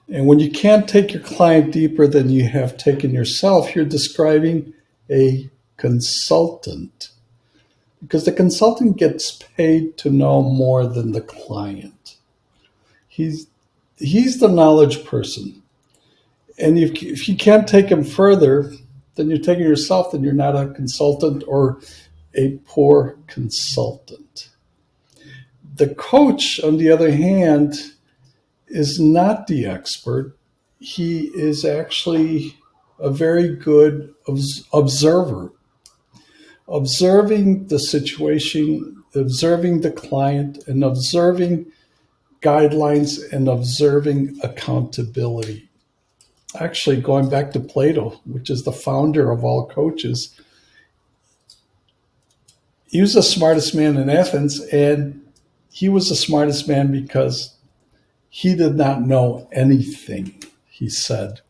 And when you can't take your client deeper than you have taken yourself, you're describing a consultant, because the consultant gets paid to know more than the client. He's he's the knowledge person. And if you can't take him further, then you're taking yourself, then you're not a consultant or a poor consultant. The coach, on the other hand, is not the expert. He is actually a very good observer, observing the situation, observing the client, and observing guidelines and observing accountability. Actually, going back to Plato, which is the founder of all coaches, he was the smartest man in Athens, and he was the smartest man because he did not know anything, he said.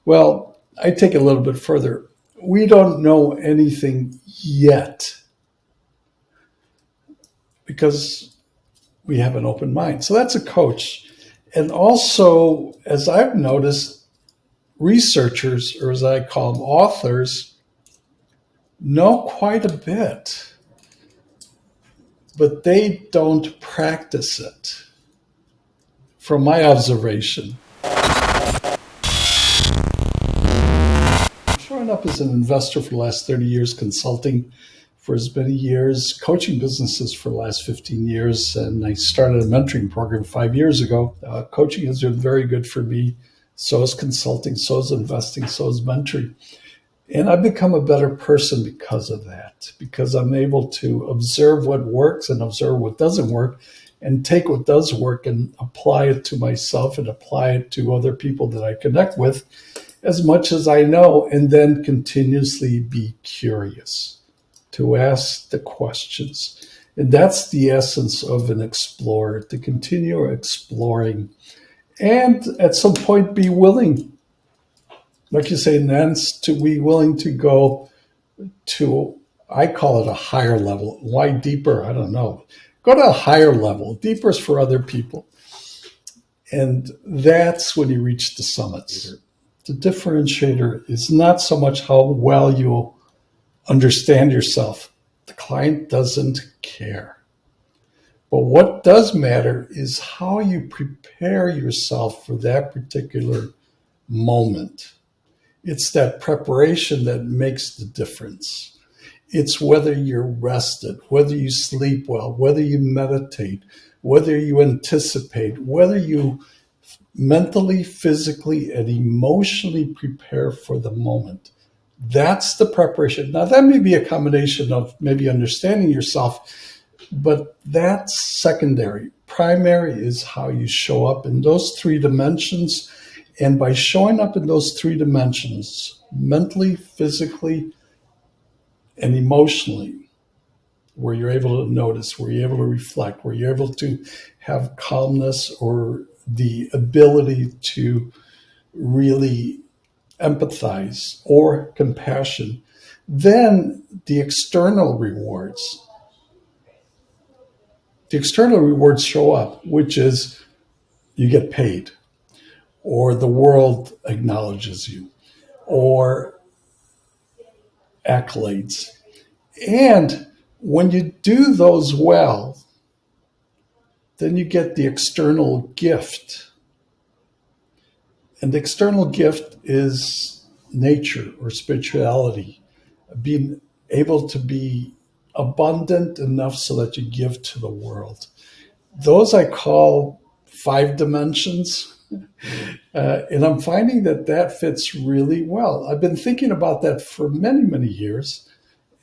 Well, I take it a little bit further. We don't know anything yet because we have an open mind. So that's a coach. And also, as I've noticed, researchers, or as I call them, authors, know quite a bit, but they don't practice it, from my observation. Showing up as an investor for the last 30 years, consulting for as many years, coaching businesses for the last 15 years, and I started a mentoring program 5 years ago. Coaching has been very good for me. So is consulting, so is investing, so is mentoring. And I've become a better person because of that, because I'm able to observe what works and observe what doesn't work and take what does work and apply it to myself and apply it to other people that I connect with as much as I know, and then continuously be curious, to ask the questions. And that's the essence of an explorer, to continue exploring and at some point be willing, like you say, Nance, to be willing to go to, I call it a higher level. Why deeper? I don't know. Go to a higher level. Deeper is for other people. And that's when you reach the summits. The differentiator is not so much how well you understand yourself. The client doesn't care. But what does matter is how you prepare yourself for that particular moment. It's that preparation that makes the difference. It's whether you're rested, whether you sleep well, whether you meditate, whether you anticipate, whether you mentally, physically, and emotionally prepare for the moment. That's the preparation. Now, that may be a combination of maybe understanding yourself, but that's secondary. Primary is how you show up in those three dimensions. And by showing up in those three dimensions, mentally, physically, and emotionally, where you're able to notice, where you're able to reflect, where you're able to have calmness or the ability to really empathize or compassion, then the external rewards show up, which is you get paid, or the world acknowledges you, or accolades. And when you do those well, then you get the external gift. And the external gift is nature or spirituality, being able to be abundant enough so that you give to the world. Those I call five dimensions. And I'm finding that that fits really well. I've been thinking about that for many, many years.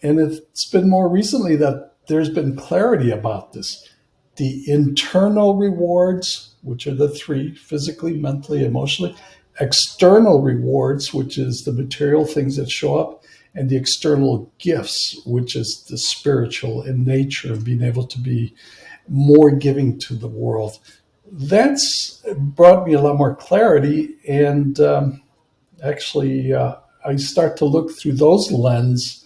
And it's been more recently that there's been clarity about this. The internal rewards, which are the three: physically, mentally, emotionally; external rewards, which is the material things that show up; and the external gifts, which is the spiritual in nature, and being able to be more giving to the world. That's brought me a lot more clarity. And actually, I start to look through those lens,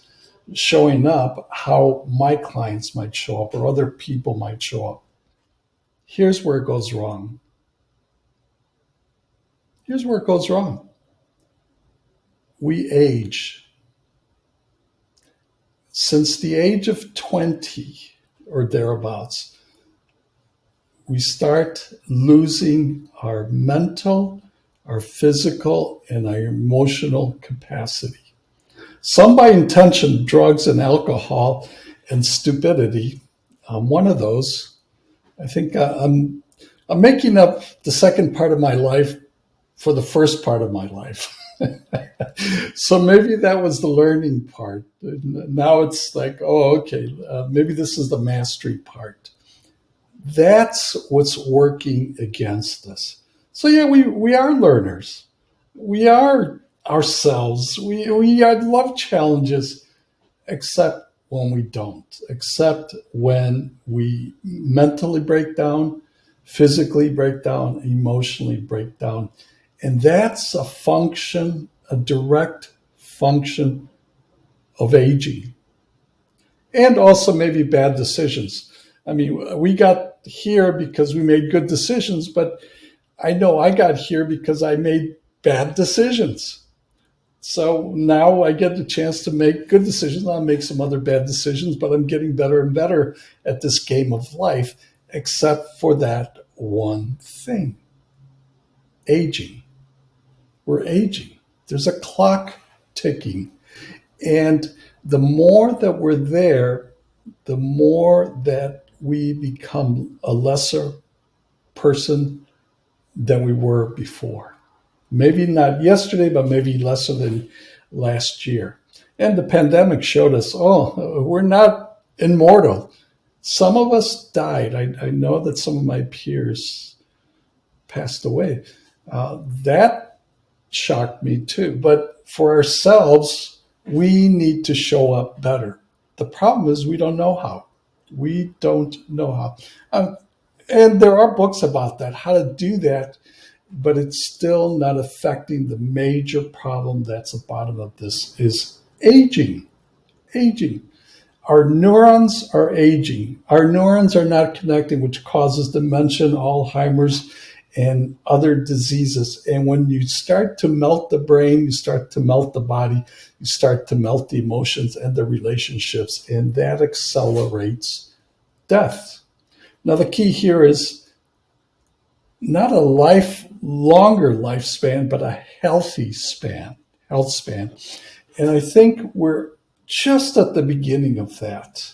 showing up how my clients might show up or other people might show up. Here's where it goes wrong. Here's where it goes wrong. We age. Since the age of 20 or thereabouts, we start losing our mental, our physical, and our emotional capacity. Some by intention, drugs and alcohol and stupidity. I'm one of those. I think I'm making up the second part of my life for the first part of my life. So maybe that was the learning part. Now it's like, oh, okay, maybe this is the mastery part. That's what's working against us. So yeah, we are learners. We are ourselves. We love challenges, except when we don't, except when we mentally break down, physically break down, emotionally break down. And that's a function, a direct function of aging. And also maybe bad decisions. I mean, we got here because we made good decisions, but I know I got here because I made bad decisions. So now I get the chance to make good decisions. I'll make some other bad decisions, but I'm getting better and better at this game of life, except for that one thing: aging. We're aging. There's a clock ticking. And the more that we're there, the more that we become a lesser person than we were before. Maybe not yesterday, but maybe lesser than last year. And the pandemic showed us, oh, we're not immortal. Some of us died. I know that some of my peers passed away. That shocked me too. But for ourselves, we need to show up better. The problem is we don't know how. We don't know how. And there are books about that, how to do that, but it's still not affecting the major problem that's at the bottom of this is aging. Aging. Our neurons are aging. Our neurons are not connecting, which causes dementia, Alzheimer's, and other diseases. And when you start to melt the brain, you start to melt the body, you start to melt the emotions and the relationships, and that accelerates death. Now, the key here is not a longer lifespan, but a health span. And I think we're just at the beginning of that.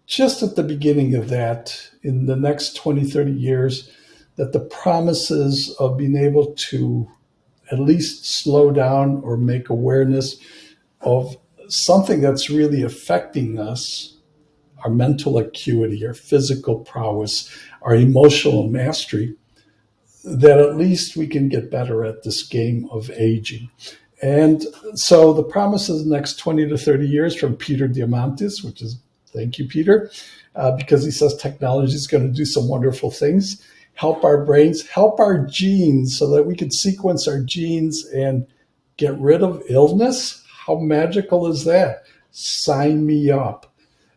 Just at the beginning of that in the next 20, 30 years, that the promises of being able to at least slow down or make awareness of something that's really affecting us, our mental acuity, our physical prowess, our emotional mastery, that at least we can get better at this game of aging. And so the promise is the next 20 to 30 years from Peter Diamandis, which is, thank you, Peter, because he says technology is going to do some wonderful things, help our brains, help our genes so that we can sequence our genes and get rid of illness. How magical is that? Sign me up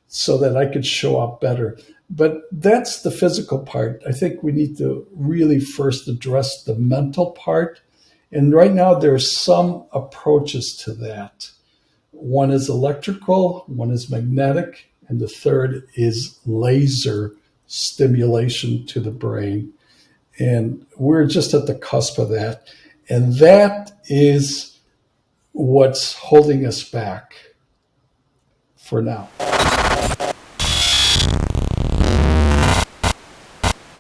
so that I could show up better. But that's the physical part. I think we need to really first address the mental part. And right now, there's some approaches to that. One is electrical, one is magnetic, and the third is laser stimulation to the brain. And we're just at the cusp of that. And that is what's holding us back for now.